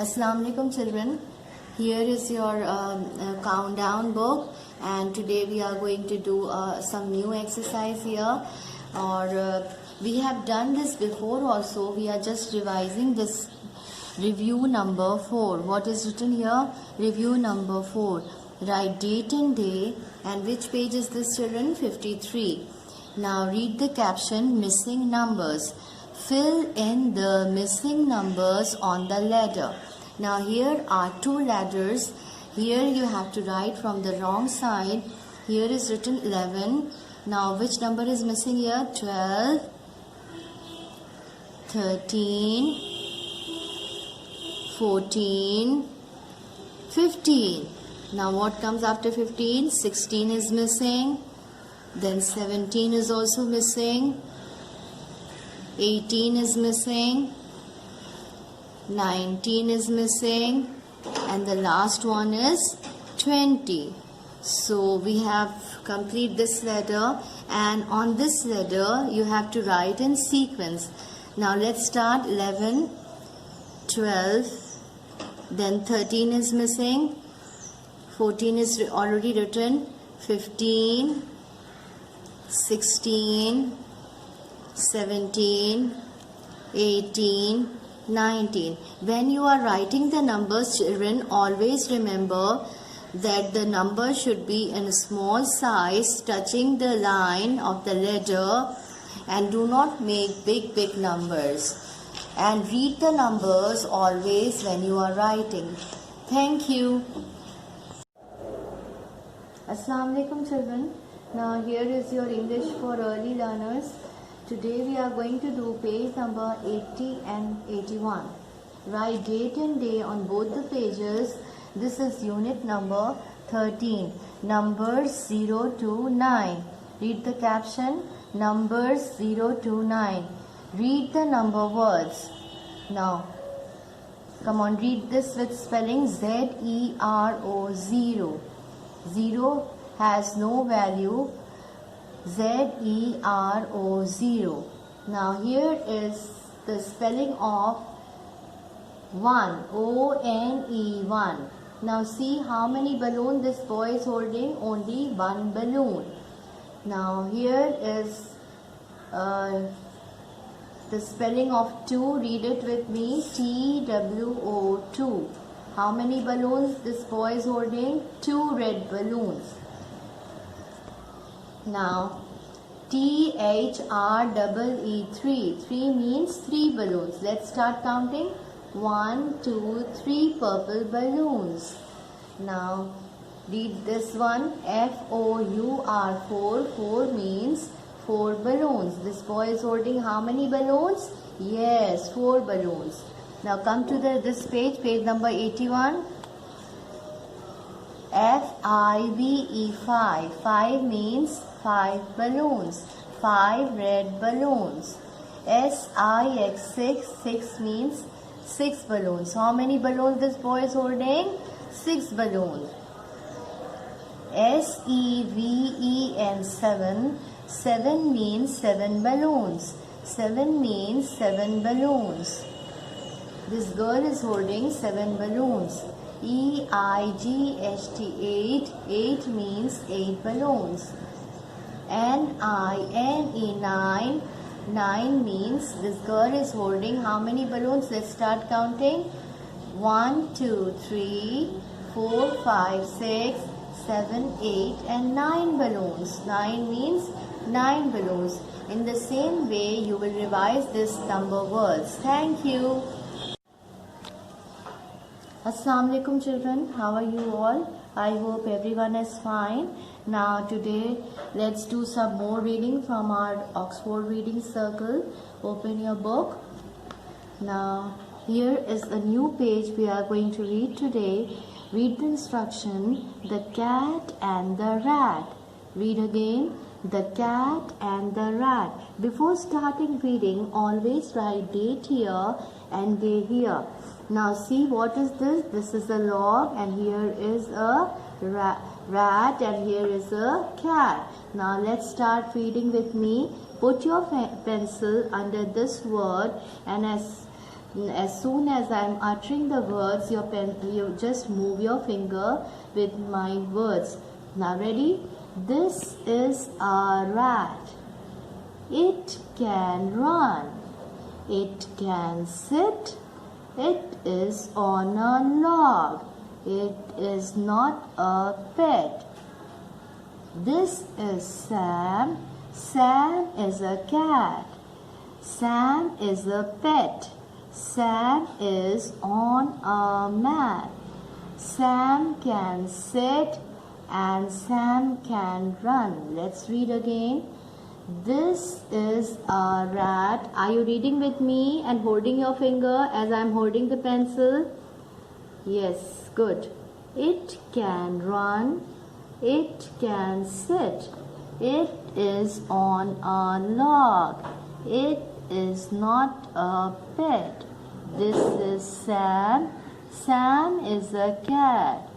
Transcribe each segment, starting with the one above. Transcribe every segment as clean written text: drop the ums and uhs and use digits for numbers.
Assalamu alaikum children. Here is your countdown book, and today we are going to do some new exercise here. Or we have done this before also. We are just revising this review number 4. What is written here? Review number 4. Write date and day. And which page is this, children? 53. Now read the caption, missing numbers. Fill in the missing numbers on the ladder. Now here are two ladders. Here you have to write from the wrong side. Here is written 11. Now which number is missing here? 12, 13, 14, 15. Now what comes after 15? 16 is missing. Then 17 is also missing. 18 is missing. 19 is missing. And the last one is 20. So we have complete this ladder, and on this ladder you have to write in sequence. Now let's start. 11, 12, then 13 is missing. 14 is already written. 15, 16, 17, 18, 19. When you are writing the numbers, children, always remember that the number should be in a small size, touching the line of the ladder, and do not make big numbers. And read the numbers always when you are writing. Thank you. Assalamu alaikum children. Now here is your English for early learners. Today we are going to do page number 80 and 81. Write date and day on both the pages. This is unit number 13. Numbers 0 to 9. Read the caption. Numbers 0 to 9. Read the number words. Now, come on, read this with spelling. Z-E-R-O, 0. 0 has no value. Z-E-R-O, 0. Now here is the spelling of 1. O-N-E, 1. Now see how many balloons this boy is holding. Only one balloon. Now here is the spelling of 2. Read it with me. T-W-O, 2. How many balloons this boy is holding? 2 red balloons. Now T-H-R-E-E, 3. 3 means 3 balloons. Let's start counting. 1, 2, 3 purple balloons. Now read this one. F-O-U-R, 4. 4 means 4 balloons. This boy is holding how many balloons? Yes, 4 balloons. Now come to this page, page number 81. F-I-V-E, 5. 5 means 5 balloons. 5 red balloons. S-I-X, 6. 6 means 6 balloons. How many balloons this boy is holding? 6 balloons. S-E-V-E-N, 7. 7 means 7 balloons. 7 means 7 balloons. This girl is holding 7 balloons. E-I-G-H-T, 8. 8 means 8 balloons. N-I-N-E, 9. 9 means this girl is holding how many balloons? Let's start counting. 1, 2, 3, 4, 5, 6, 7, 8 and 9 balloons. 9 means 9 balloons. In the same way, you will revise this number words. Thank you. Assalamu alaikum children. How are you all? I hope everyone is fine. Now today let's do some more reading from our Oxford Reading Circle. Open your book. Now here is a new page we are going to read today. Read the instruction, the cat and the rat. Read again, the cat and the rat. Before starting reading, always write date here and day here. Now see, what is this? This is a log, and here is a rat, and here is a cat. Now let's start reading with me. Put your pencil under this word, and as As soon as I am uttering the words, you just move your finger with my words. Now ready? This is a rat. It can run. It can sit. It is on a log. It is not a pet. This is Sam. Sam is a cat. Sam is a pet. Sam is on a mat. Sam can sit and Sam can run. Let's read again. This is a rat. Are you reading with me and holding your finger as I am holding the pencil? Yes, good. It can run. It can sit. It is on a log. It is not a pet. This is Sam. Sam is a cat.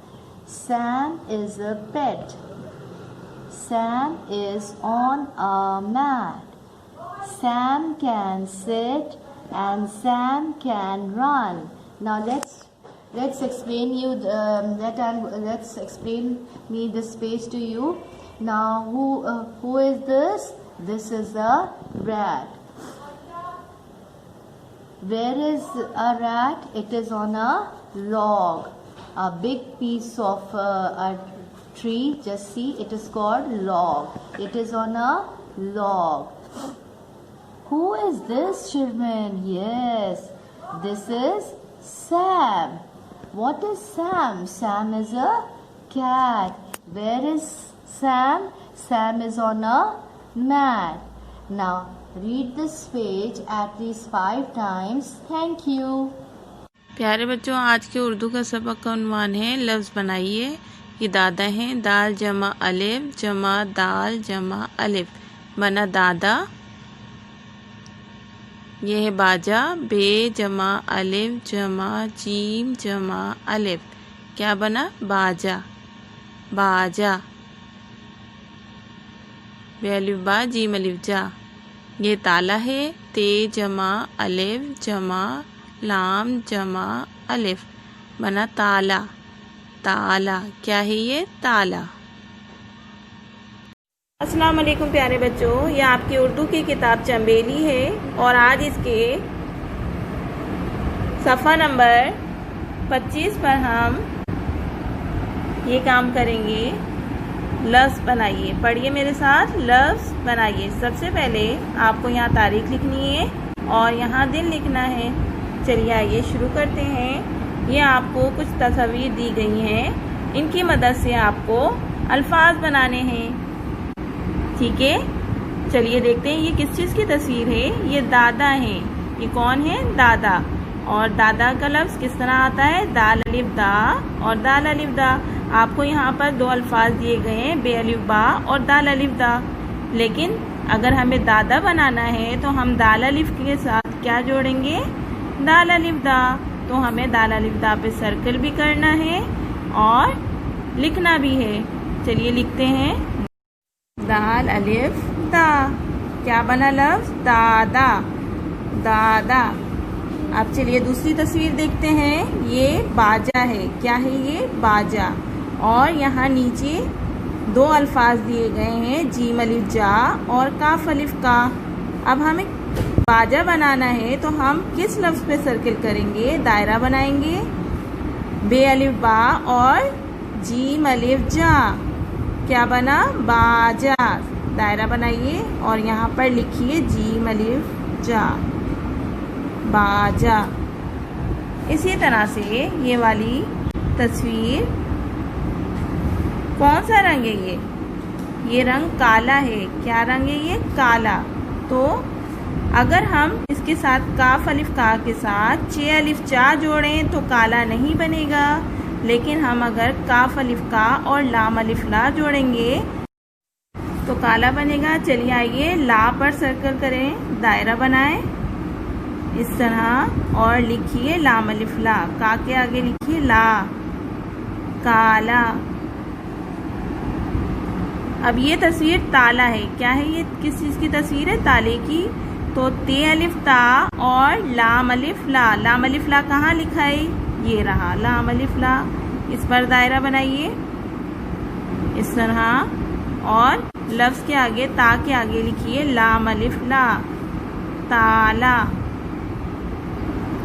Sam is a pet. Sam is on a mat. Sam can sit and Sam can run. Now let's explain you. Let's explain me this page to you. Now who is this? This is a rat. Where is a rat? It is on a log, a big piece of a tree. Just see, it is called log. It is on a log. Who is this, children? Yes, this is Sam. What is Sam? Sam is a cat. Where is Sam? Sam is on a mat. Now read this page at least 5 times. Thank you. प्यारे बच्चों, आज के उर्दू का सबक का उन्वान है लफ्ज़ बनाइए। ये दादा हैं, दाल जमा अलिफ जमा दाल जमा अलिफ, बना दादा। ये है बाजा, बे जमा अलिफ जमा जीम जमा अलिफ, क्या बना? बाजा, बाजा। बे अलिफ बा जीम अलिफ जा। ये ताला है, ते जमा अलिफ जमा लाम जमा अलिफ, बना ताला, ताला। क्या है ये? ताला। अस्सलाम वालेकुम प्यारे बच्चों, ये आपकी उर्दू की किताब चंबेली है और आज इसके सफ़ा नंबर 25 पर हम ये काम करेंगे। लफ्ज़ बनाइए। पढ़िए मेरे साथ, लफ्ज़ बनाइए। सबसे पहले आपको यहाँ तारीख लिखनी है और यहाँ दिन लिखना है। चलिए आइए शुरू करते हैं। ये आपको कुछ तस्वीर दी गई हैं, इनकी मदद से आपको अल्फाज बनाने हैं। ठीक है, चलिए देखते हैं ये किस चीज़ की तस्वीर है। ये दादा हैं। ये कौन है? दादा। और दादा का लफ्ज़ किस तरह आता है? दाल अलिफ दा और दाल अलिफ दा। आपको यहाँ पर 2 अल्फाज दिए गए हैं, बे अलिफ बा और दाल अलिफ दा। लेकिन अगर हमें दादा बनाना है तो हम दाल अलिफ के साथ क्या जोड़ेंगे? दाल अलिफ दा। तो हमें दाल अलिफ दा पे सर्कल भी करना है और लिखना भी है। चलिए लिखते हैं, दाल अलिफ दा। क्या बना लफ्ज़? दादा, दादा। अब चलिए दूसरी तस्वीर देखते हैं। ये बाजा है। क्या है ये? बाजा। और यहाँ नीचे 2 अल्फाज दिए गए हैं, जीम अलिफ जा और काफ अलिफ का। अब हमें बाजा बनाना है तो हम किस लफ्ज़ पे सर्किल करेंगे? दायरा बनाएंगे। बे अलिफ बा और जीम अलिफ जा, क्या बना? बाजा। दायरा बनाइए और यहाँ पर लिखिए जीम अलिफ जा, बाजा। इसी तरह से ये वाली तस्वीर, कौन सा रंग है ये रंग काला है। क्या रंग है ये? काला। तो अगर हम इसके साथ काफ अलिफ का के साथ चे अलिफ चा जोड़ें तो काला नहीं बनेगा, लेकिन हम अगर काफ अलिफ का और लाम अलिफ ला जोड़ेंगे तो काला बनेगा। चलिए आइए ला पर सर्कल करें, दायरा बनाएं इस तरह और लिखिए लाम अलिफ ला। का के आगे लिखिए ला, काला। अब ये तस्वीर ताला है। क्या है ये? किस चीज़ की तस्वीर है? ताले की तो ते अलिफ ता और लाम अलिफ ला। लाम अलिफ ला कहाँ लिखा है? ये रहा लाम अलिफ ला। इस पर दायरा बनाइए इस तरह और लफ्ज के आगे ता के आगे लिखिए लाम अलिफ ला, ताला।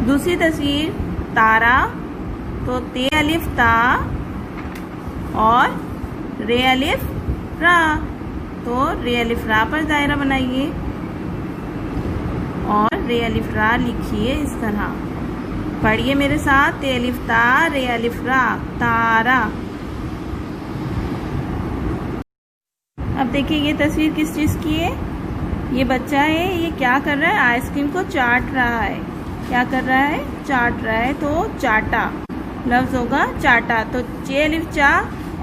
दूसरी तस्वीर तारा, तो ते अलिफ ता और रे अलिफ रा, तो रे अलिफ रा पर दायरा बनाइए और रे अलिफ रा लिखिए इस तरह। पढ़िए मेरे साथ, ते अलिफ ता रे अलिफ रा, तारा। अब देखिए ये तस्वीर किस चीज की है? ये बच्चा है, ये क्या कर रहा है? आइसक्रीम को चाट रहा है। क्या कर रहा है? चाट रहा है। तो चाटा लफ्ज होगा चाटा। तो चे अलिफ चा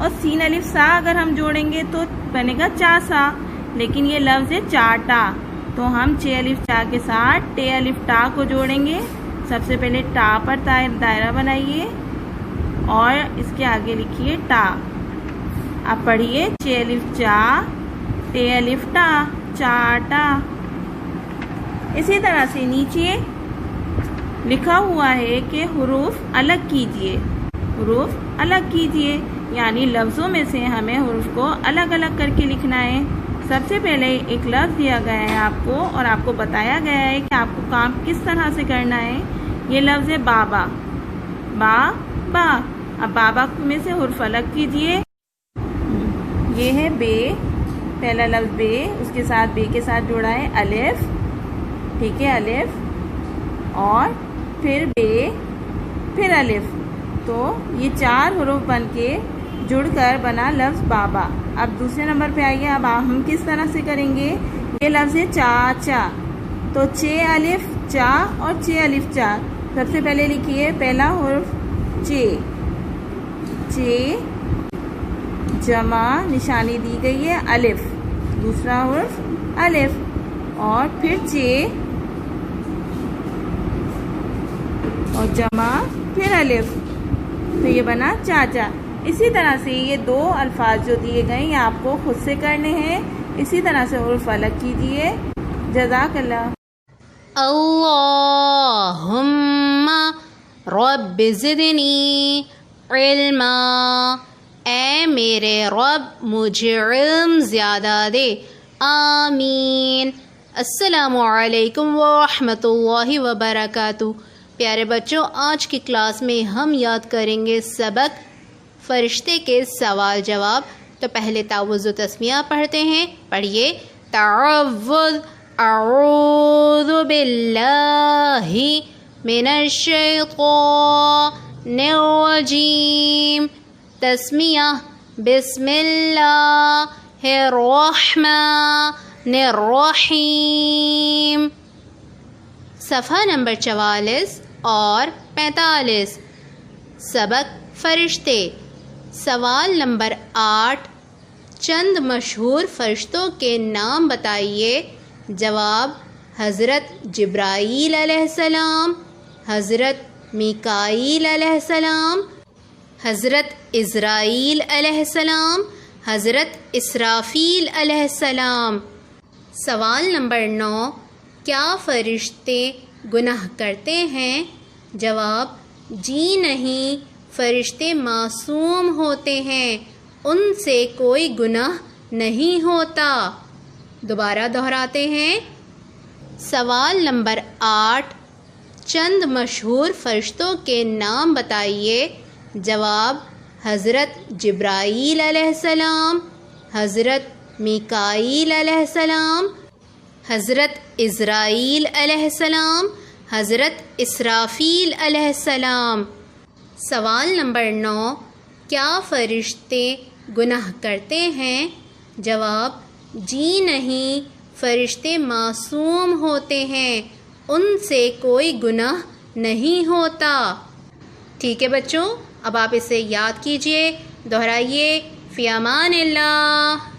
और सीन अलिफ सा अगर हम जोड़ेंगे तो बनेगा चासा, लेकिन ये लफ्ज है चाटा। तो हम चे अलिफ चा के साथ टे अलिफ टा को जोड़ेंगे। सबसे पहले टा पर दायरा बनाइए और इसके आगे लिखिए टा। अब पढ़िए चे अलिफ चा टे अलिफ टा, चाटा। इसी तरह से नीचे लिखा हुआ है कि हुरूफ अलग कीजिए, हुरूफ अलग कीजिए, यानी लफ्जों में से हमें हुरूफ को अलग अलग करके लिखना है। सबसे पहले एक लफ्ज दिया गया है आपको और आपको बताया गया है कि आपको काम किस तरह से करना है। ये लफ्ज है बाबा, बा बा। अब बाबा में से हुरूफ अलग कीजिए। ये है बे, पहला लफ्ज बे, उसके साथ बे के साथ जोड़ा है अलिफ, ठीक है, अलिफ और फिर बे फिर अलिफ। तो ये चार हुरूफ बन के जुड़कर बना लफ्ज बाबा। अब दूसरे नंबर पे आइए। अब हम किस तरह से करेंगे? ये लफ्ज है चाचा, तो चे अलिफ चा और चे अलिफ चा। सबसे पहले लिखिए पहला हुरूफ चे, चे जमा निशानी दी गई है अलिफ, दूसरा हुरूफ अलिफ और फिर चे और जमा फिर अलिफ, तो ये बना चाचा। इसी तरह से ये दो अल्फाज जो दिए गए ये आपको खुद से करने हैं। इसी तरह से हुरूफ अलग कीजिए। जज़ाकल्लाह। अल्लाहुम्मा रब्बि ज़िदनी इल्मा, ऐ मेरे रब मुझे इल्म ज़्यादा दे, आमीन। अस्सलामु अलैकुम व रहमतुल्लाहि व बरकातुहू। प्यारे बच्चों, आज की क्लास में हम याद करेंगे सबक फरिश्ते के सवाल जवाब। तो पहले तावुज़ तस्मिया पढ़ते हैं। पढ़िए तावुज़, अऊज़ु बिल्लाहि मिनश शैतानिर रजीम। तस्मिया बिस्मिल्लाहिर रहमानिर रहीम। सफ़ा नंबर 44 और 45। सबक फरिश्ते। सवाल नंबर 8, चंद मशहूर फरिश्तों के नाम बताइए। जवाब हज़रत जिब्राईल अलैहिस्सलाम, हज़रत मीकाईल अलैहिस्सलाम, हज़रत इज़राईल अलैहिस्सलाम, हज़रत इसराफ़ील अलैहिस्सलाम। सवाल नंबर 9, क्या फरिश्ते गुनाह करते हैं? जवाब जी नहीं, फरिश्ते मासूम होते हैं, उनसे कोई गुनाह नहीं होता। दोबारा दोहराते हैं। सवाल नंबर 8, चंद मशहूर फरिश्तों के नाम बताइए। जवाब हज़रत जिब्राईल अलैहिस्सलाम, हज़रत मीकाईल अलैहिस्सलाम, हज़रत इज़राईल अलैहिस्सलाम, हज़रत इसराफ़ील अलैहिस्सलाम। सवाल नंबर 9, क्या फरिश्ते गुनाह करते हैं? जवाब जी नहीं, फरिश्ते मासूम होते हैं, उनसे कोई गुनाह नहीं होता। ठीक है बच्चों, अब आप इसे याद कीजिए, दोहराइए। फ़ी अमानिल्लाह।